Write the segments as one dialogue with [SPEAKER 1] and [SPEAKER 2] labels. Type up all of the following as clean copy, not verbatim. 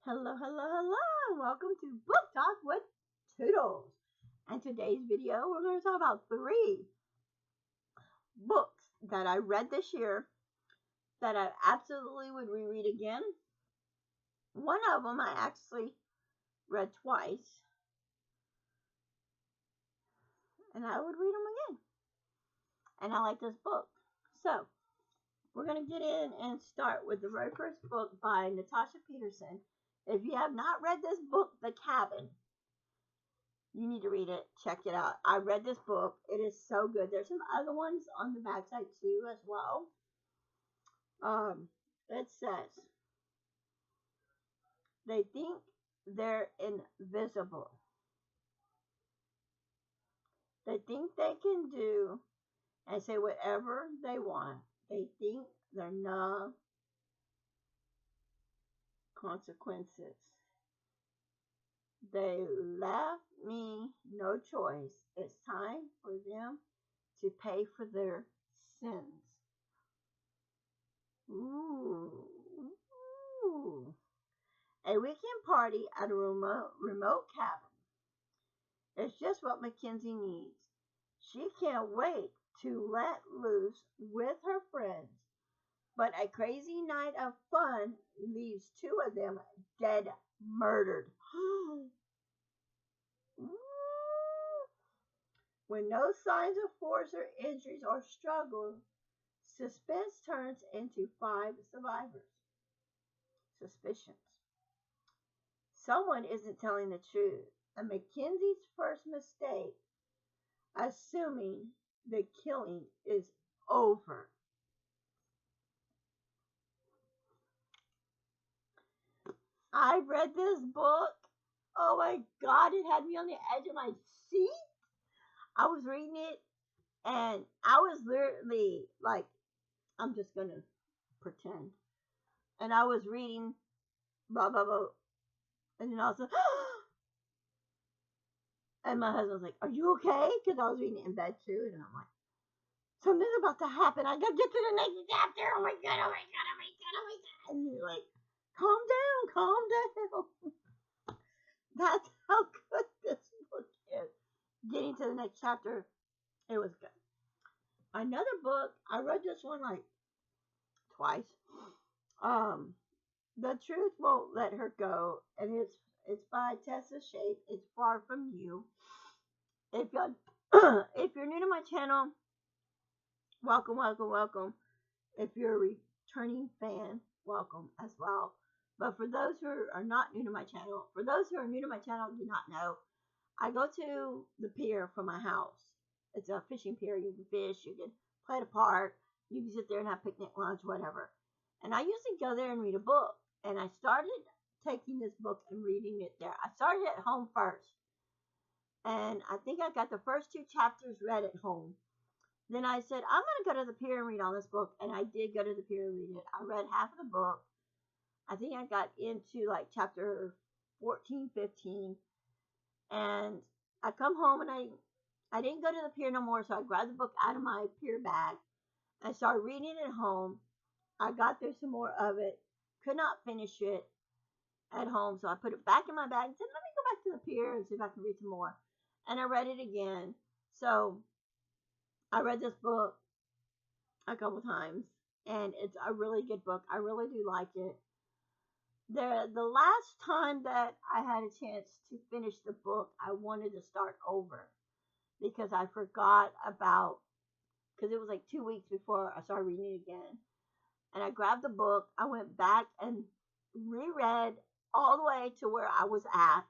[SPEAKER 1] Hello, hello, hello. Welcome to Book Talk with Toodles. And today's video, we're going to talk about three books that I read this year that I absolutely would reread again. One of them I actually read twice, and I would read them again. And I like this book. So, we're going to get in and start with the very first book by Natasha Peterson. If you have not read this book, The Cabin, you need to read it. Check it out. I read this book. It is so good. There's some other ones on the backside too as well. It says, they think they're invisible. They think they can do and say whatever they want. They think there are no consequences. They left me no choice. It's time for them to pay for their sins. Ooh. A weekend party at a remote cabin. It's just what Mackenzie needs. She can't wait to let loose with her friends. But a crazy night of fun leaves two of them dead murdered. When no signs of force or injuries or struggle, suspense turns into 5 survivors. Suspicions. Someone isn't telling the truth. And Mackenzie's first mistake, assuming the killing is over. I read this book. Oh my God, it had me on the edge of my seat. I was reading it and I was literally like, I'm just going to pretend. And I was reading, blah, blah, blah. And then also, and my husband was like, "Are you okay?" Because I was reading it in bed too. And I'm like, something's about to happen. I gotta get to the next chapter. Oh my God, oh my God, oh my God, oh my God. And you're like, calm down, calm down. That's how good this book is. Getting to the next chapter, it was good. Another book, I read this one like twice. The Truth Won't Let Her Go, and it's by Tess Sharpe. It's Far From You. If you're if you're new to my channel, welcome, welcome, welcome. If you're a returning fan, welcome as well. But for those who are not new to my channel, for those who are new to my channel do not know, I go to the pier from my house. It's a fishing pier. You can fish, you can play at a park, you can sit there and have picnic lunch, whatever. And I usually go there and read a book. And I started taking this book and reading it there. I started at home first. And I think I got the first 2 chapters read at home. Then I said, I'm going to go to the pier and read all this book. And I did go to the pier and read it. I read half of the book. I think I got into like chapter 14, 15. And I come home and I didn't go to the pier no more. So I grabbed the book out of my pier bag. I started reading it at home. I got through some more of it. Could not finish it at home. So I put it back in my bag and said, let me go back to the pier and see if I can read some more. And I read it again. So I read this book a couple times, and it's a really good book. I really do like it. The last time that I had a chance to finish the book, I wanted to start over because I forgot about, because it was like 2 weeks before I started reading it again. And I grabbed the book. I went back and reread all the way to where I was at.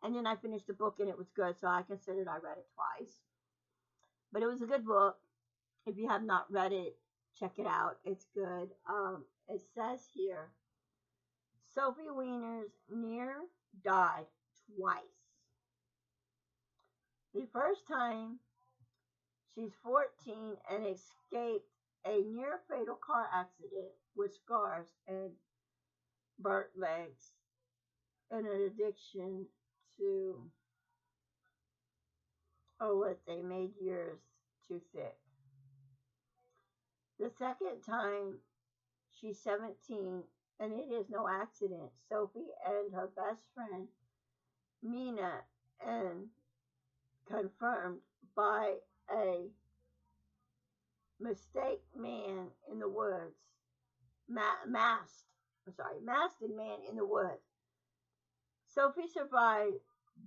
[SPEAKER 1] And then I finished the book and it was good. So I considered I read it twice. But it was a good book. If you have not read it, check it out. It's good. It says here, Sophie Wiener's near died twice. The first time, she's 14 and escaped a near fatal car accident with scars and burnt legs and an addiction to what they made years too thick. The second time, she's 17 and it is no accident. Sophie and her best friend, Mina, and confirmed by a mistake man in the woods, masked man in the woods. Sophie survived,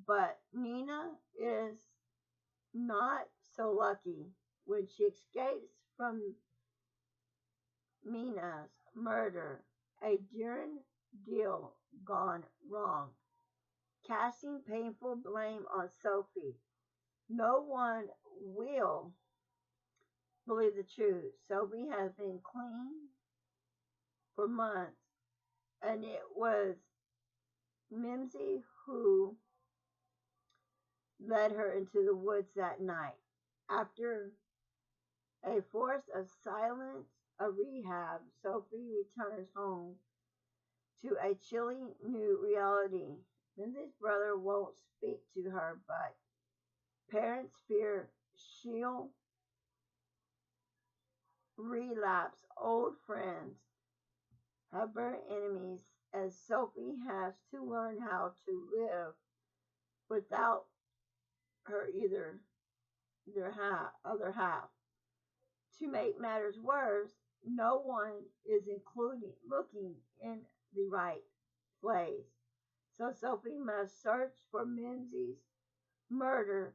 [SPEAKER 1] but Nina is not so lucky when she escapes from Mina's murder, a daring deal gone wrong, casting painful blame on Sophie. No one will believe the truth. Sophie has been clean for months, and it was Mimsy who led her into the woods that night. After a force of silence, a rehab, Sophie returns home to a chilly new reality. Mimsy's brother won't speak to her, but parents fear she'll relapse. Old friends have burned enemies, as Sophie has to learn how to live without her other half. To make matters worse, no one is including looking in the right place. So Sophie must search for Mimsy's murder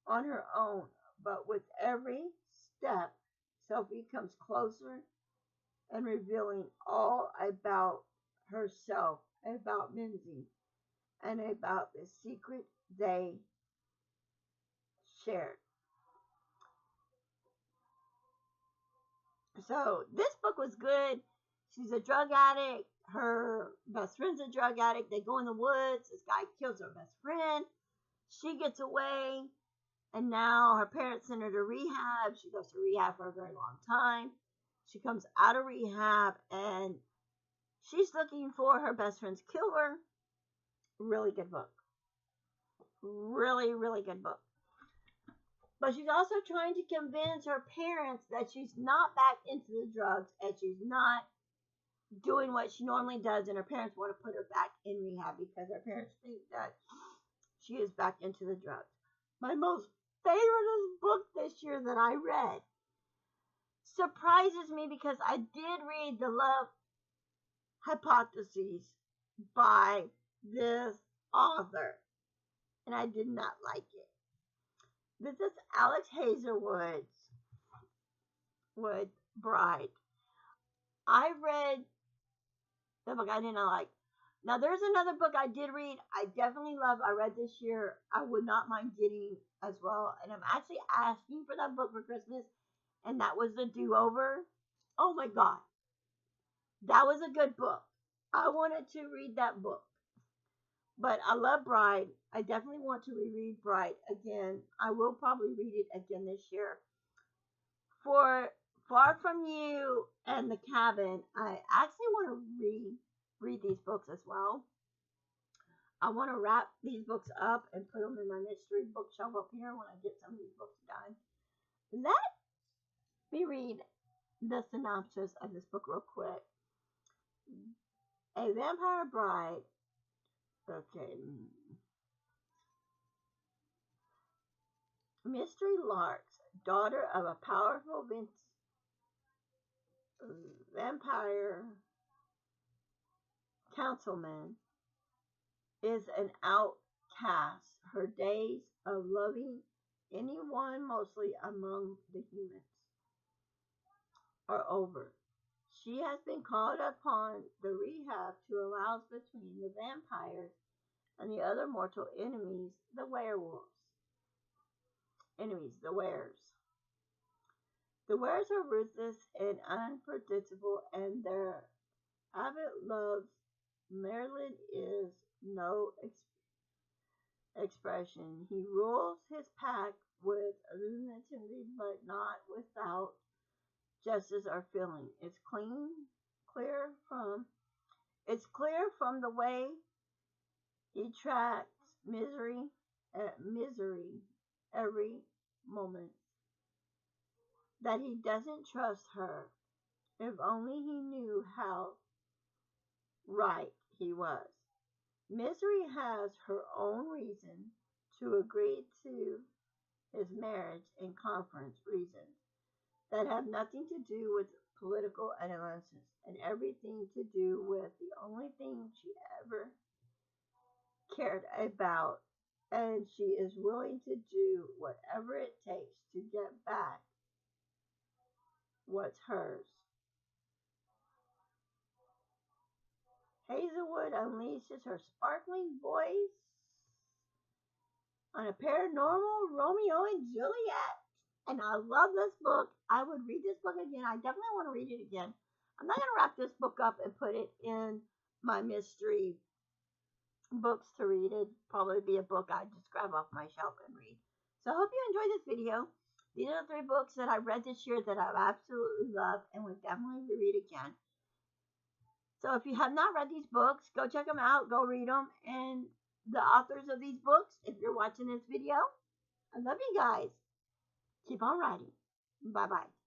[SPEAKER 1] on her own. But with every step, Sophie comes closer and revealing all about herself, about Mimsy, and about the secret they shared. So this book was good. She's a drug addict. Her best friend's a drug addict. They go in the woods. This guy kills her best friend. She gets away. And now her parents send her to rehab. She goes to rehab for a very long time. She comes out of rehab and she's looking for her best friend's killer. Really good book. Really, really good book. But she's also trying to convince her parents that she's not back into the drugs and she's not doing what she normally does. And her parents want to put her back in rehab because her parents think that she is back into the drugs. My most favorite book this year that I read surprises me because I did read The Love Hypothesis by this author and I did not like it. This is Alex Hazelwood's Bride. I read the book I did not like. Now there's another book I did read. I definitely love. I read this year. I would not mind getting as well. And I'm actually asking for that book for Christmas. And that was The Do-Over. Oh my God. That was a good book. I wanted to read that book. But I love Bride. I definitely want to reread Bride again. I will probably read it again this year. For Far From You and The Cabin, I actually want to read these books as well. I want to wrap these books up and put them in my mystery bookshelf up here when I get some of these books done. Let me read the synopsis of this book real quick. A Vampire Bride. Okay. Mystery Larks, daughter of a powerful vampire councilman, is an outcast. Her days of loving anyone, mostly among the humans, are over. She has been called upon the rehab to allow between the vampires and the other mortal enemies, the werewolves. Enemies, the wares. The wares are ruthless and unpredictable, and their avid loves Merlin is no expression. He rules his pack with unity, but not without justice or feeling. It's clear from the way he tracks misery every moment that he doesn't trust her. If only he knew how Right, he was. Misery has her own reason to agree to his marriage and conference reasons that have nothing to do with political analysis and everything to do with the only thing she ever cared about, and she is willing to do whatever it takes to get back what's hers. Hazelwood unleashes her sparkling voice on a paranormal Romeo and Juliet. And I love this book. I would read this book again. I definitely want to read it again. I'm not going to wrap this book up and put it in my mystery books to read. It'd probably be a book I'd just grab off my shelf and read. So I hope you enjoyed this video. These are the 3 books that I read this year that I've absolutely loved and would definitely reread again. So if you have not read these books, go check them out. Go read them. And the authors of these books, if you're watching this video, I love you guys. Keep on writing. Bye bye.